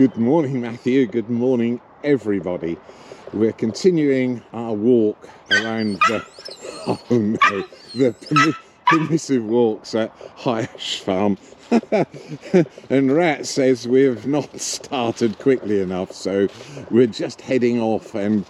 Good morning, Matthew. Good morning, everybody. We're continuing our walk around the permissive walks at High Ash Farm. And Rat says we've not started quickly enough, so we're just heading off and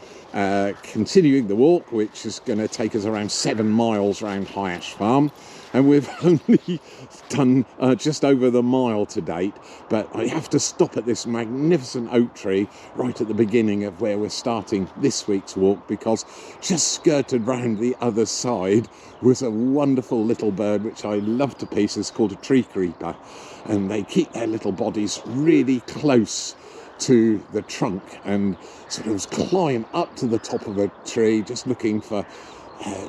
continuing the walk, which is going to take us around 7 miles around High Ash Farm. And we've only done just over the mile to date, but I have to stop at this magnificent oak tree right at the beginning of where we're starting this week's walk, because just skirted round the other side was a wonderful little bird which I love to pieces, called a tree creeper, and they keep their little bodies really close to the trunk and sort of climb up to the top of a tree just looking for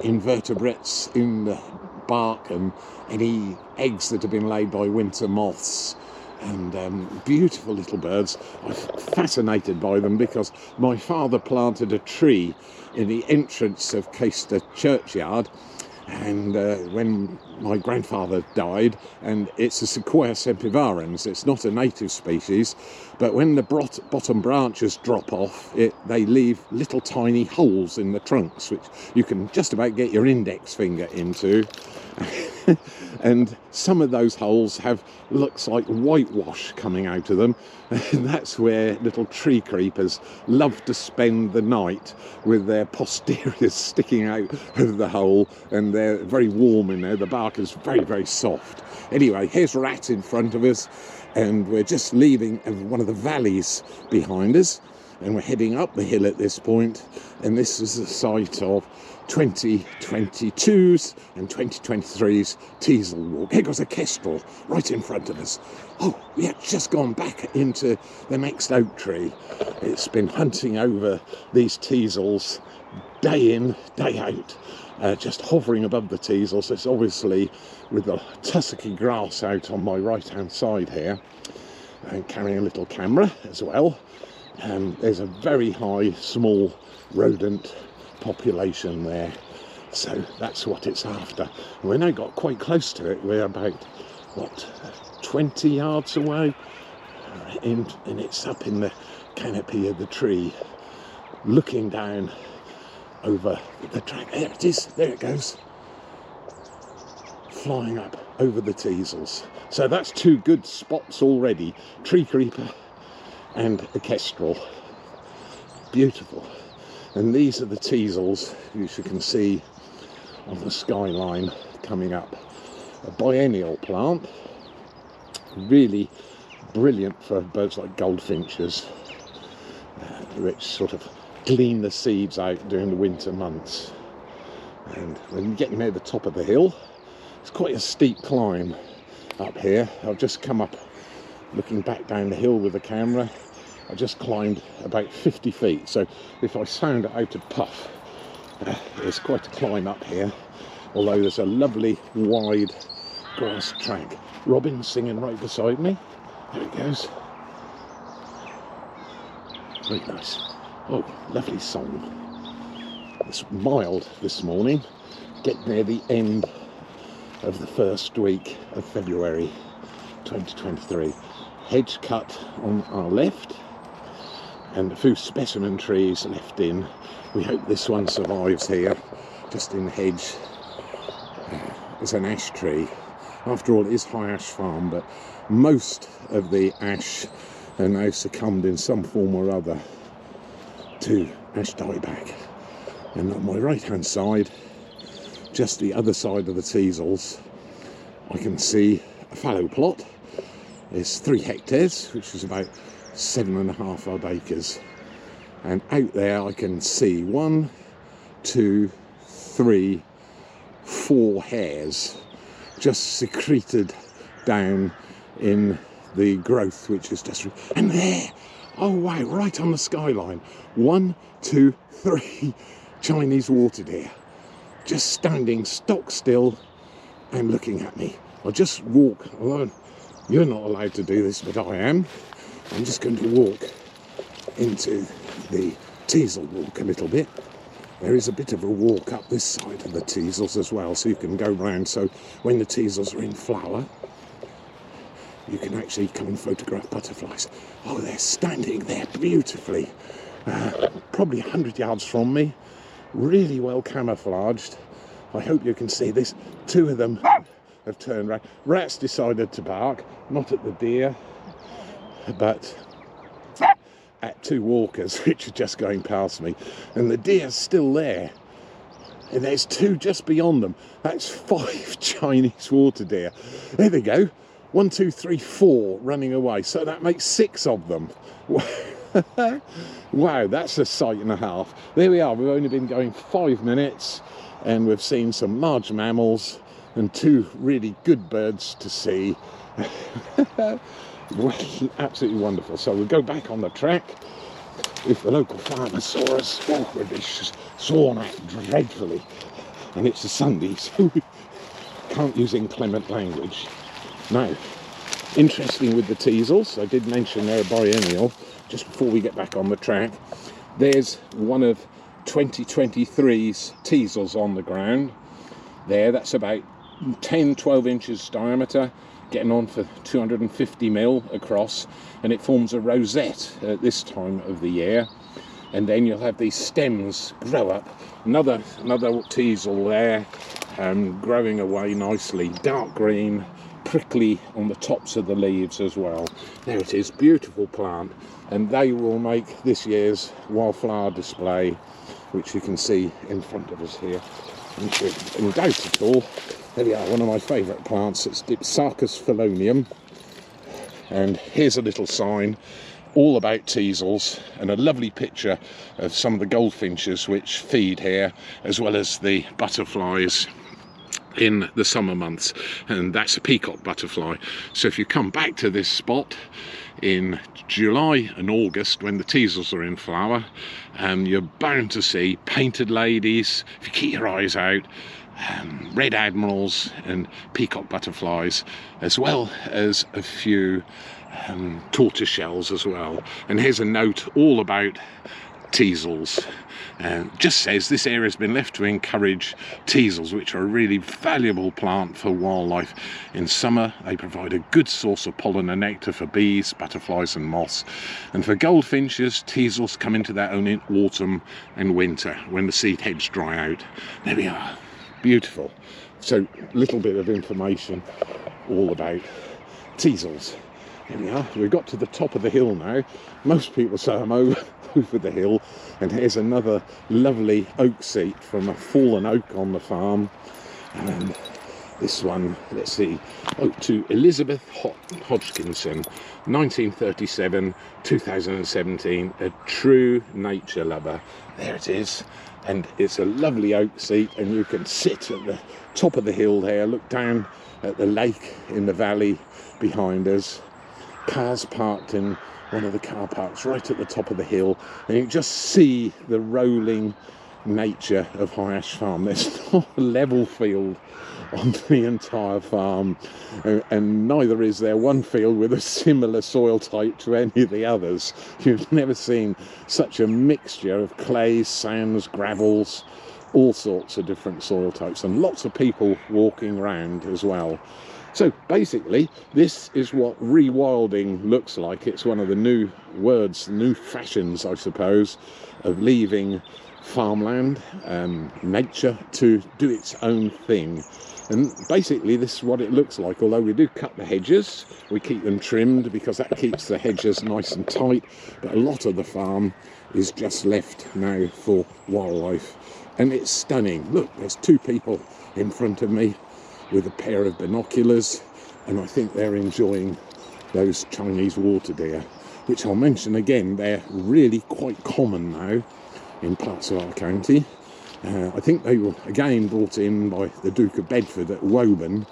invertebrates in the bark and any eggs that have been laid by winter moths. And beautiful little birds. I'm fascinated by them because my father planted a tree in the entrance of Caister churchyard, and when my grandfather died, and it's a Sequoia sempervirens, it's not a native species, but when the bottom branches drop off, they leave little tiny holes in the trunks, which you can just about get your index finger into. And some of those holes looks like whitewash coming out of them, and that's where little tree creepers love to spend the night, with their posteriors sticking out of the hole, and they're very warm in there. The bark is very, very soft. Anyway, here's Rat in front of us, and we're just leaving one of the valleys behind us, and we're heading up the hill at this point, and this is the site of 2022's and 2023's Teasel Walk. Here goes a kestrel right in front of us. Oh, we have just gone back into the next oak tree. It's been hunting over these teasels day in, day out, just hovering above the teasels. It's obviously with the tussocky grass out on my right hand side here, and carrying a little camera as well. There's a very high small rodent population there, so that's what it's after. We now got quite close to it. We're about 20 yards away, and it's up in the canopy of the tree, looking down over the track. There it is, there it goes, flying up over the teasels. So that's 2 good spots already: tree creeper and a kestrel. Beautiful. And these are the teasels, which you can see on the skyline coming up. A biennial plant, really brilliant for birds like goldfinches, which sort of glean the seeds out during the winter months. And when you get near the top of the hill, it's quite a steep climb up here. I've just come up, looking back down the hill with the camera. I just climbed about 50 feet, so if I sound out of puff, it's quite a climb up here, although there's a lovely wide grass track. Robin singing right beside me. There it goes. Very nice. Oh, lovely song. It's mild this morning. Get near the end of the first week of February 2023. Hedge cut on our left, and a few specimen trees left in. We hope this one survives here, just in the hedge. It's an ash tree. After all, it is High Ash Farm, but most of the ash are now succumbed in some form or other to ash dieback. And on my right hand side, just the other side of the teasels, I can see a fallow plot. It's 3 hectares, which is about 7.5 odd acres, and out there I can see 1, 2, 3, 4 hares just secreted down in the growth, which is just, and there, oh wow, right on the skyline, 1, 2, 3 Chinese water deer just standing stock still and looking at me. I'll just walk, although you're not allowed to do this, but I am. I'm just going to walk into the teasel walk a little bit. There is a bit of a walk up this side of the teasels as well, so you can go round. So when the teasels are in flower, you can actually come and photograph butterflies. Oh, they're standing there beautifully, probably 100 yards from me, really well camouflaged. I hope you can see this. Two of them have turned around. Rats decided to bark, not at the deer, but at two walkers which are just going past me, and the deer's still there, and there's two just beyond them. That's 5 Chinese water deer. There they go, 1, 2, 3, 4 running away, so that makes 6 of them. Wow, that's a sight and a half. There we are. We've only been going 5 minutes and we've seen some large mammals and 2 really good birds to see. Absolutely wonderful. So we'll go back on the track. If the local farmer saw us, we'd be sworn at dreadfully. And it's a Sunday, so we can't use inclement language. Now, interesting with the teasels, I did mention they're a biennial. Just before we get back on the track, there's one of 2023's teasels on the ground. There, that's about 10-12 inches diameter, getting on for 250 mil across, and it forms a rosette at this time of the year. And then you'll have these stems grow up. Another teasel there, growing away nicely, dark green, prickly on the tops of the leaves as well. There it is, beautiful plant, and they will make this year's wildflower display, which you can see in front of us here. In doubt at all, there we are, one of my favourite plants. It's Dipsarchus phelonium, and here's a little sign all about teasels and a lovely picture of some of the goldfinches which feed here, as well as the butterflies in the summer months, and that's a peacock butterfly. So if you come back to this spot in July and August when the teasels are in flower, you're bound to see painted ladies, if you keep your eyes out, red admirals and peacock butterflies, as well as a few tortoise shells as well. And here's a note all about teasels. Just says this area has been left to encourage teasels, which are a really valuable plant for wildlife. In summer, they provide a good source of pollen and nectar for bees, butterflies and moths. And for goldfinches, teasels come into their own in autumn and winter when the seed heads dry out. There we are. Beautiful. So, a little bit of information all about teasels. Here we are. We've got to the top of the hill now. Most people say I'm over the hill, and here's another lovely oak seat from a fallen oak on the farm. And this one, let's see, oak to Elizabeth Hodgkinson, 1937, 2017, a true nature lover. There it is, and it's a lovely oak seat, and you can sit at the top of the hill there, look down at the lake in the valley behind us. Cars parked in one of the car parks right at the top of the hill, and you just see the rolling nature of High Ash Farm. There's not a level field on the entire farm, and neither is there one field with a similar soil type to any of the others. You've never seen such a mixture of clays, sands, gravels, all sorts of different soil types, and lots of people walking around as well. So basically, this is what rewilding looks like. It's one of the new words, new fashions, I suppose, of leaving farmland, nature, to do its own thing. And basically, this is what it looks like. Although we do cut the hedges, we keep them trimmed because that keeps the hedges nice and tight. But a lot of the farm is just left now for wildlife. And it's stunning. Look, there's 2 people in front of me with a pair of binoculars, and I think they're enjoying those Chinese water deer, which I'll mention again, they're really quite common now in parts of our county. I think they were again brought in by the Duke of Bedford at Woburn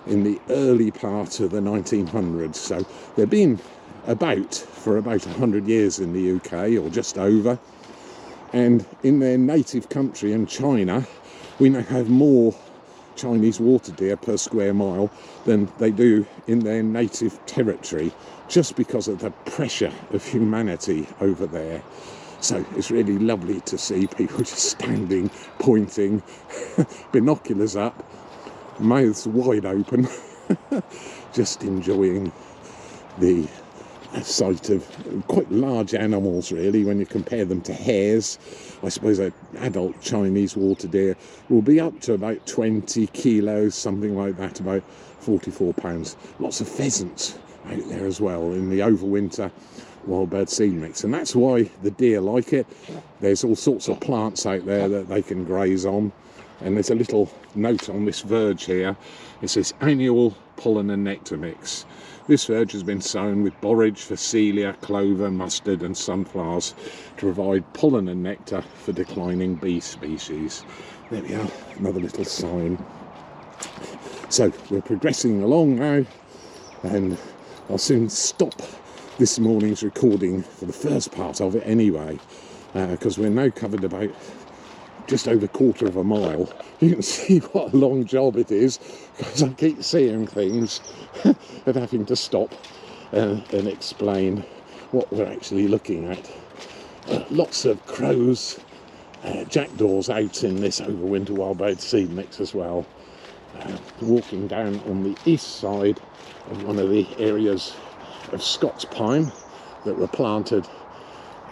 in the early part of the 1900s, so they've been about for about 100 years in the UK, or just over. And in their native country in China, we now have more Chinese water deer per square mile than they do in their native territory, just because of the pressure of humanity over there. So it's really lovely to see people just standing, pointing, binoculars up, mouths wide open, just enjoying the sight of quite large animals, really, when you compare them to hares. I suppose an adult Chinese water deer will be up to about 20 kilos, something like that, about 44 pounds. Lots of pheasants out there as well in the overwinter wild bird seed mix, and that's why the deer like it. There's all sorts of plants out there that they can graze on, and there's a little note on this verge here. It says annual pollen and nectar mix. This verge has been sown with borage, phacelia, clover, mustard and sunflowers to provide pollen and nectar for declining bee species. There we are, another little sign. So we're progressing along now, and I'll soon stop this morning's recording for the first part of it anyway, because we're now covered about just over a quarter of a mile. You can see what a long job it is, because I keep seeing things and having to stop and explain what we're actually looking at. Lots of crows, jackdaws out in this overwinter wild bird seed mix as well. Walking down on the east side of one of the areas of Scots pine that were planted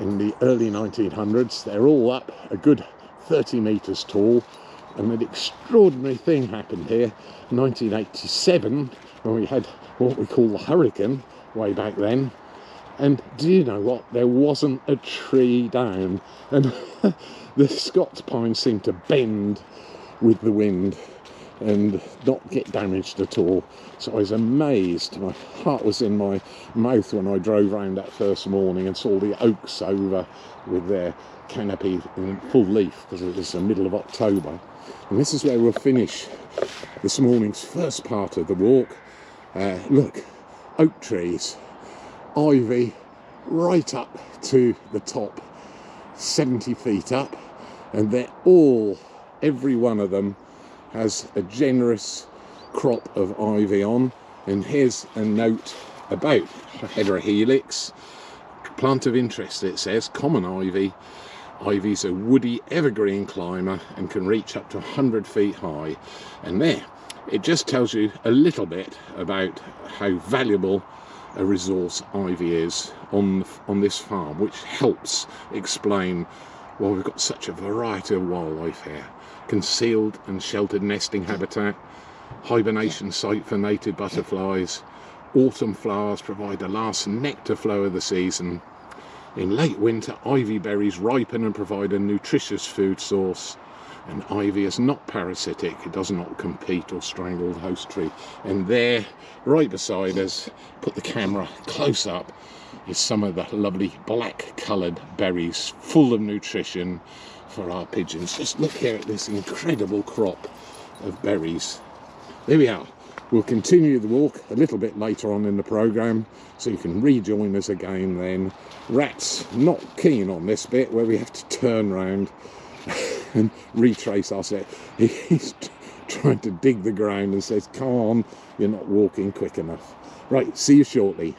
in the early 1900s. They're all up a good 30 metres tall, and an extraordinary thing happened here in 1987 when we had what we call the hurricane way back then. And do you know what? There wasn't a tree down, and the Scots pine seemed to bend with the wind and not get damaged at all. So I was amazed. My heart was in my mouth when I drove round that first morning and saw the oaks over with their canopy in full leaf, because it was the middle of October. And this is where we'll finish this morning's first part of the walk. Look, oak trees, ivy right up to the top, 70 feet up, and they're all, every one of them has a generous crop of ivy on. And here's a note about Heterohelix. Plant of interest, it says, common ivy. Ivy's a woody evergreen climber and can reach up to 100 feet high. And there, it just tells you a little bit about how valuable a resource ivy is on this farm, which helps explain why we've got such a variety of wildlife here. Concealed and sheltered nesting habitat, hibernation site for native butterflies, autumn flowers provide the last nectar flow of the season. In late winter, ivy berries ripen and provide a nutritious food source. And ivy is not parasitic, it does not compete or strangle the host tree. And there, right beside us, put the camera close up, is some of the lovely black coloured berries, full of nutrition for our pigeons. Just look here at this incredible crop of berries. There we are. We'll continue the walk a little bit later on in the programme, so you can rejoin us again then. Rat's not keen on this bit where we have to turn round and retrace our set. He's trying to dig the ground and says, come on, you're not walking quick enough. Right, see you shortly.